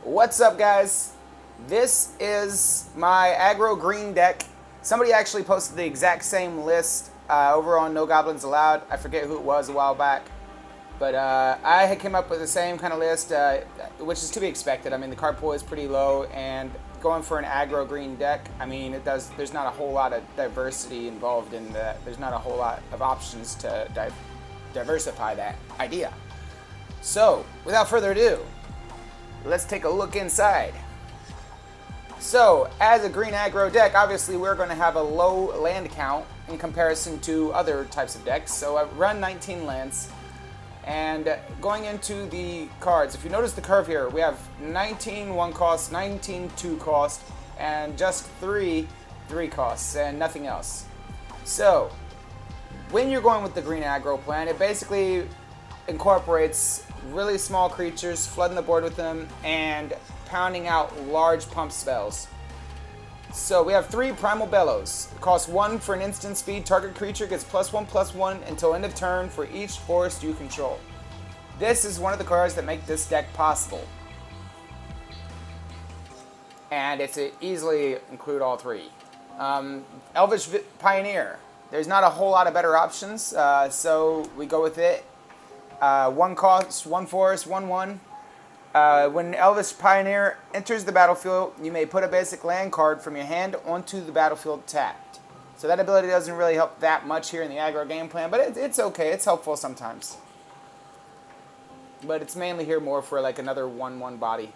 What's up, guys? This is my aggro green deck. Somebody actually posted the exact same list over on No Goblins Allowed. I forget who it was a while back. But I had came up with the same kind of list, which is to be expected. I mean, the card pool is pretty low, and going for an aggro green deck, I mean, there's not a whole lot of diversity involved in that. There's not a whole lot of options to diversify that idea. So, without further ado, let's take a look inside. So, as a green aggro deck, obviously we're going to have a low land count in comparison to other types of decks. So I run 19 lands. And going into the cards, if you notice the curve here, we have 19 1 cost, 19 2 cost, and just 3 3 costs, and nothing else. So, when you're going with the green aggro plan, it basically incorporates really small creatures, flooding the board with them, and pounding out large pump spells. So we have 3 Primal Bellows. It costs 1 for an instant speed. Target creature gets +1/+1 until end of turn for each forest you control. This is one of the cards that make this deck possible. And it's easily include all 3. Elvish Pioneer. There's not a whole lot of better options, so we go with it. 1 cost, 1 forest, 1/1. When Elvish Pioneer enters the battlefield, you may put a basic land card from your hand onto the battlefield tapped. So that ability doesn't really help that much here in the aggro game plan, but it's okay. It's helpful sometimes. But it's mainly here more for like another 1/1 body.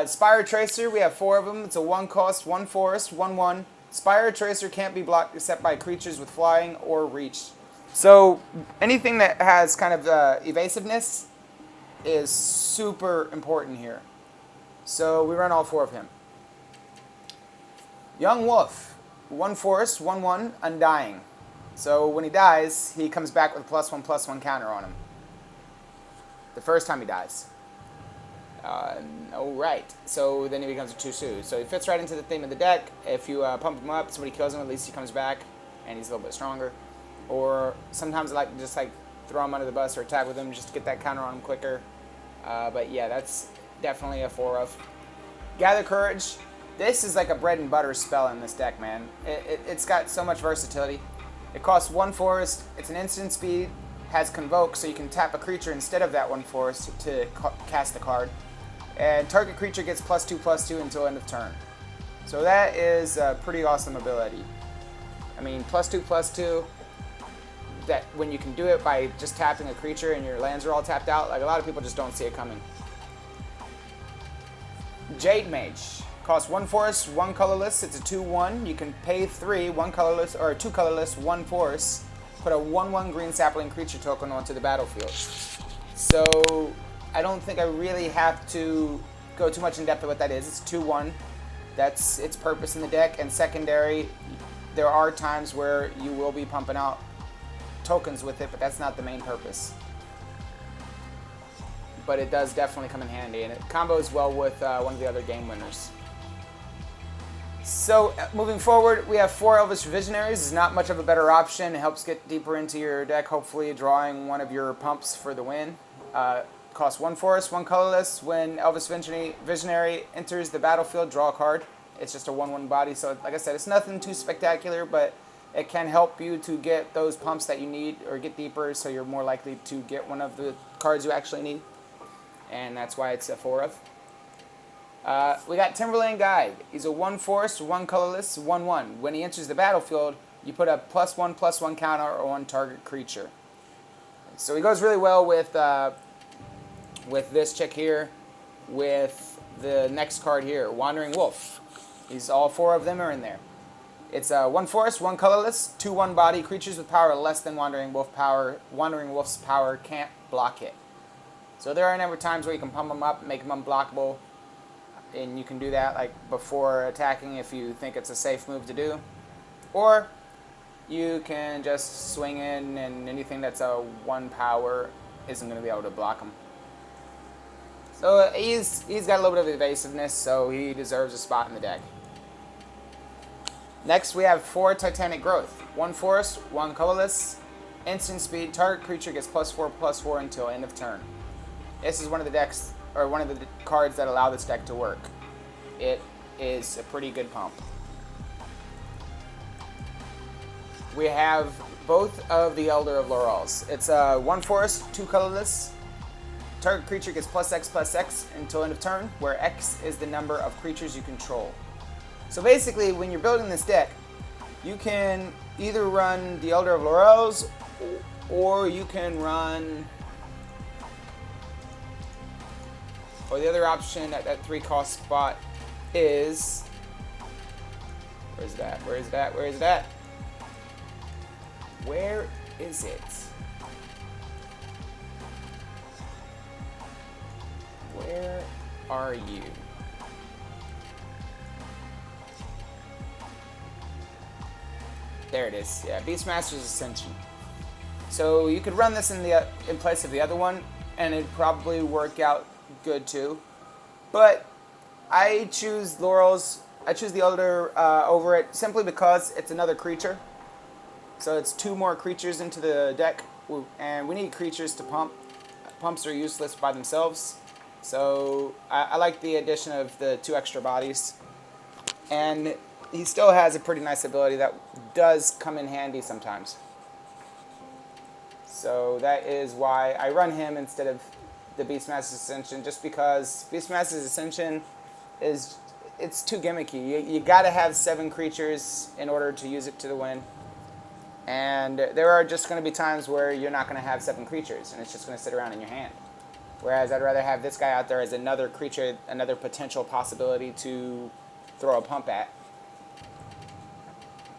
Spire Tracer, we have 4 of them. It's a 1 cost, 1 forest, 1/1. Spire Tracer can't be blocked except by creatures with flying or reach. So anything that has kind of evasiveness is super important here. So we run all 4 of him. Young Wolf, 1 forest, 1/1, Undying. So when he dies, he comes back with a +1/+1 counter on him. The first time he dies. Alright, so then he becomes a 2/2. So he fits right into the theme of the deck. If you pump him up, somebody kills him, at least he comes back, and he's a little bit stronger. Or sometimes I like to just like throw him under the bus or attack with him just to get that counter on him quicker. But yeah, that's definitely a 4 of. Gather Courage. This is like a bread and butter spell in this deck, man. It's got so much versatility. It costs 1 forest. It's an instant speed. Has Convoke, so you can tap a creature instead of that 1 forest to cast the card. And target creature gets +2/+2 until end of turn. So that is a pretty awesome ability. I mean, +2/+2. That when you can do it by just tapping a creature and your lands are all tapped out, like a lot of people just don't see it coming. Jade Mage costs 1 forest, 1 colorless. It's a 2/1. You can pay 3, 1 colorless or 2 colorless, 1 forest. Put a 1/1 green sapling creature token onto the battlefield. So I don't think I really have to go too much in depth of what that is. It's 2/1. That's its purpose in the deck. And secondary, there are times where you will be pumping out tokens with it, but that's not the main purpose. But it does definitely come in handy, and it combos well with one of the other game winners. So moving forward, we have 4 Elvish Visionaries. It's not much of a better option. It helps get deeper into your deck, hopefully drawing one of your pumps for the win. Costs 1 forest, 1 colorless. When Elvish Visionary enters the battlefield, draw a card. It's just a 1/1 body, so like I said, it's nothing too spectacular, but it can help you to get those pumps that you need or get deeper, so you're more likely to get one of the cards you actually need. And that's why it's a 4 of. We got Timberland Guide. He's a 1 forest, 1 colorless, 1/1. When he enters the battlefield, you put a +1/+1 counter on target creature. So he goes really well with this chick here, with the next card here, Wandering Wolf. All 4 of them are in there. It's 1 forest, 1 colorless, 2/1 body. Creatures with power less than Wandering Wolf's power can't block it. So there are never times where you can pump them up, make them unblockable, and you can do that like before attacking if you think it's a safe move to do. Or you can just swing in, and anything that's a 1 power isn't going to be able to block them. So he's got a little bit of evasiveness, so he deserves a spot in the deck. Next, we have 4 Titanic Growth. 1 forest, 1 colorless, instant speed. Target creature gets +4/+4 until end of turn. This is one of the decks or one of the cards that allow this deck to work. It is a pretty good pump. We have both of the Elder of Laurels. It's 1 forest, 2 colorless. Target creature gets +X/+X until end of turn, where X is the number of creatures you control. So basically, when you're building this deck, you can either run the Elder of Laurels, or you can run, or the other option at that 3-cost spot is, where's that? Where is that? Where is that? Where is it? Where are you? There it is. Yeah, Beastmaster's Ascension. So you could run this in place of the other one, and it'd probably work out good too. But I choose Laurels. I choose the Elder over it simply because it's another creature. So it's 2 more creatures into the deck, and we need creatures to pump. Pumps are useless by themselves. So I like the addition of the 2 extra bodies. And he still has a pretty nice ability that does come in handy sometimes. So that is why I run him instead of the Beastmaster's Ascension, just because Beastmaster's Ascension it's too gimmicky. You gotta have 7 creatures in order to use it to the win. And there are just going to be times where you're not going to have 7 creatures, and it's just going to sit around in your hand. Whereas I'd rather have this guy out there as another creature, another potential possibility to throw a pump at.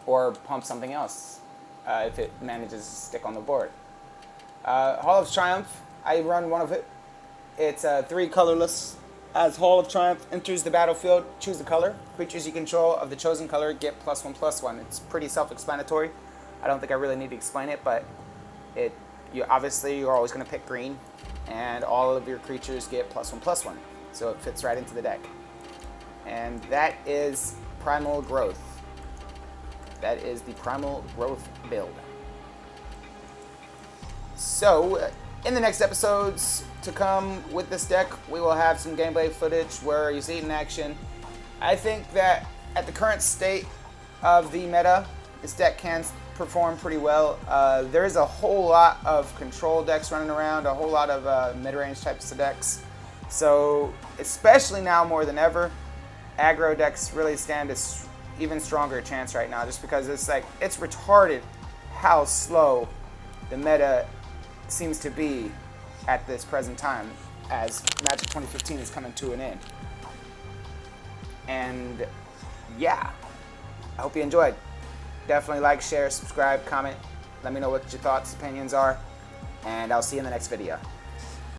Or pump something else, if it manages to stick on the board. Hall of Triumph, I run one of it. It's 3 colorless. As Hall of Triumph enters the battlefield, choose the color. Creatures you control of the chosen color get +1/+1. It's pretty self-explanatory. I don't think I really need to explain it, but you're always going to pick green, and all of your creatures get +1/+1. So it fits right into the deck. And that is Primal Growth. That is the Primal Growth build. So, in the next episodes to come with this deck, we will have some gameplay footage where you see it in action. I think that at the current state of the meta, this deck can perform pretty well. There is a whole lot of control decks running around, a whole lot of mid-range types of decks. So, especially now more than ever, aggro decks really stand a even stronger chance right now, just because it's retarded how slow the meta seems to be at this present time, as Magic 2015 is coming to an end. And yeah, I hope you enjoyed. Definitely like, share, subscribe, comment. Let me know what your thoughts, opinions are, and I'll see you in the next video.